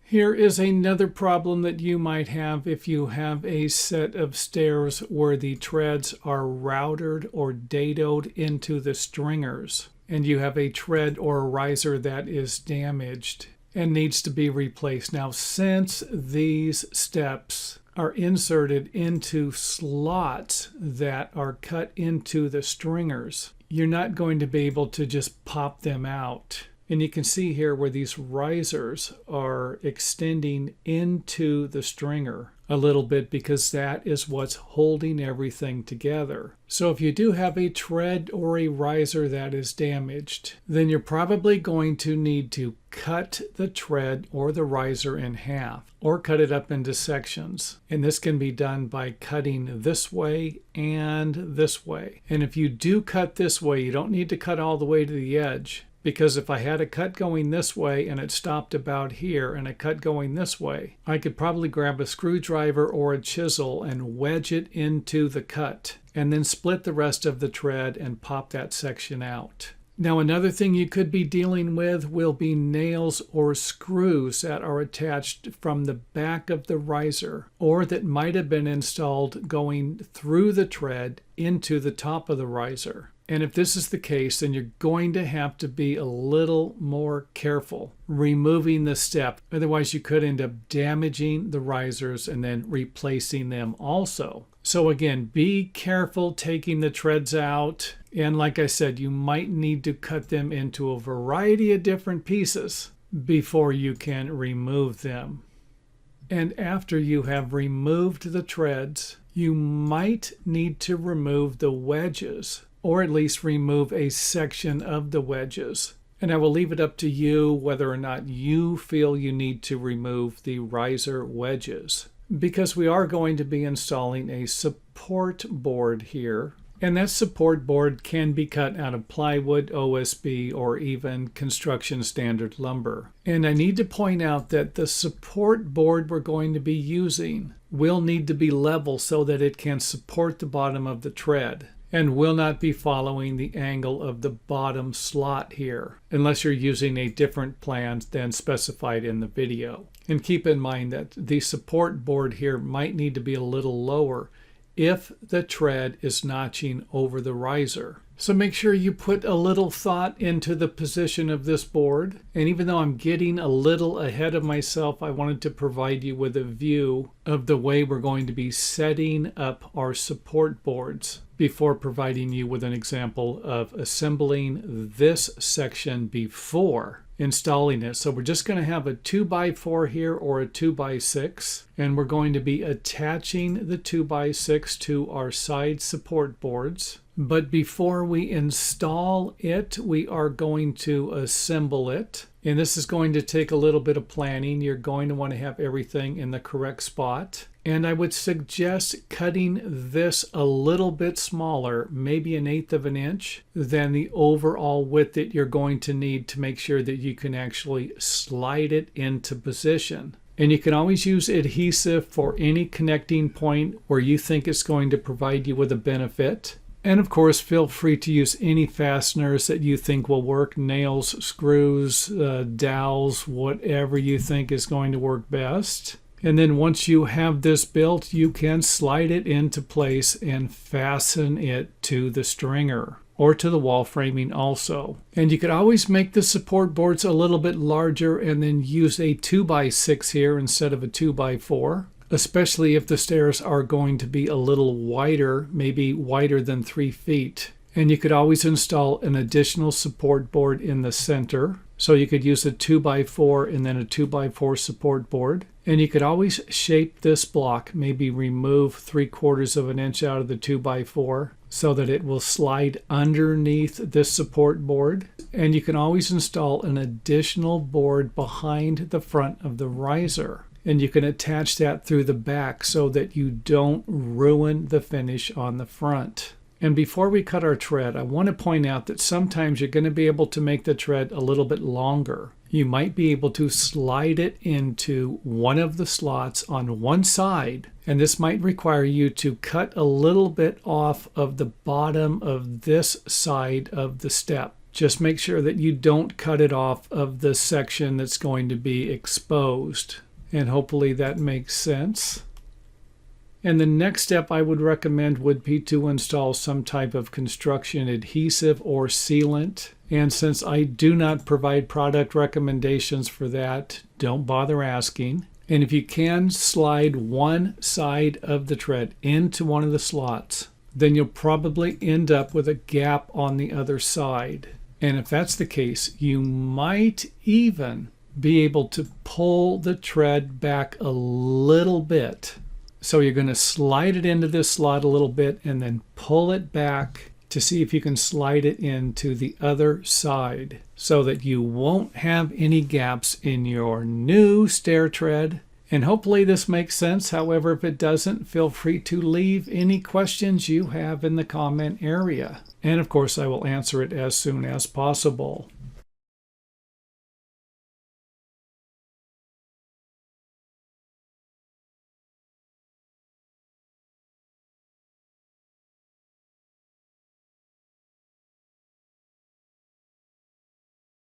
Here is another problem that you might have if you have a set of stairs where the treads are routed or dadoed into the stringers, and you have a tread or a riser that is damaged and needs to be replaced. Now, since these steps are inserted into slots that are cut into the stringers, you're not going to be able to just pop them out. And you can see here where these risers are extending into the stringer a little bit because that is what's holding everything together. So if you do have a tread or a riser that is damaged, then you're probably going to need to cut the tread or the riser in half or cut it up into sections. And this can be done by cutting this way and this way. And if you do cut this way, you don't need to cut all the way to the edge. Because if I had a cut going this way and it stopped about here and a cut going this way, I could probably grab a screwdriver or a chisel and wedge it into the cut and then split the rest of the tread and pop that section out. Now, another thing you could be dealing with will be nails or screws that are attached from the back of the riser or that might have been installed going through the tread into the top of the riser. And if this is the case, then you're going to have to be a little more careful removing the step. Otherwise, you could end up damaging the risers and then replacing them also. So again, be careful taking the treads out. And like I said, you might need to cut them into a variety of different pieces before you can remove them. And after you have removed the treads, you might need to remove the wedges, or at least remove a section of the wedges. And I will leave it up to you whether or not you feel you need to remove the riser wedges, because we are going to be installing a support board here. And that support board can be cut out of plywood, OSB, or even construction standard lumber. And I need to point out that the support board we're going to be using will need to be level so that it can support the bottom of the tread, and will not be following the angle of the bottom slot here, unless you're using a different plan than specified in the video. And keep in mind that the support board here might need to be a little lower if the tread is notching over the riser. So make sure you put a little thought into the position of this board. And even though I'm getting a little ahead of myself, I wanted to provide you with a view of the way we're going to be setting up our support boards before providing you with an example of assembling this section before installing it. So we're just going to have a 2x4 here or a 2x6, and we're going to be attaching the 2x6 to our side support boards. But before we install it, we are going to assemble it. And this is going to take a little bit of planning. You're going to want to have everything in the correct spot. And I would suggest cutting this a little bit smaller, maybe 1/8 of an inch, than the overall width that you're going to need to make sure that you can actually slide it into position. And you can always use adhesive for any connecting point where you think it's going to provide you with a benefit. And of course, feel free to use any fasteners that you think will work, nails, screws, dowels, whatever you think is going to work best. And then once you have this built, you can slide it into place and fasten it to the stringer or to the wall framing also. And you could always make the support boards a little bit larger and then use a 2x6 here instead of a 2x4. Especially if the stairs are going to be a little wider, maybe wider than 3 feet. And you could always install an additional support board in the center. So you could use a 2x4 and then a 2x4 support board. And you could always shape this block, maybe remove 3/4 of an inch out of the 2x4 so that it will slide underneath this support board. And you can always install an additional board behind the front of the riser. And you can attach that through the back so that you don't ruin the finish on the front. And before we cut our tread, I want to point out that sometimes you're going to be able to make the tread a little bit longer. You might be able to slide it into one of the slots on one side, and this might require you to cut a little bit off of the bottom of this side of the step, Just make sure that you don't cut it off of the section that's going to be exposed. And hopefully that makes sense. And the next step I would recommend would be to install some type of construction adhesive or sealant. And since I do not provide product recommendations for that, don't bother asking. And if you can slide one side of the tread into one of the slots, then you'll probably end up with a gap on the other side. And if that's the case, you might even be able to pull the tread back a little bit. So you're going to slide it into this slot a little bit and then pull it back to see if you can slide it into the other side so that you won't have any gaps in your new stair tread. And hopefully this makes sense. However, if it doesn't, feel free to leave any questions you have in the comment area. And of course, I will answer it as soon as possible.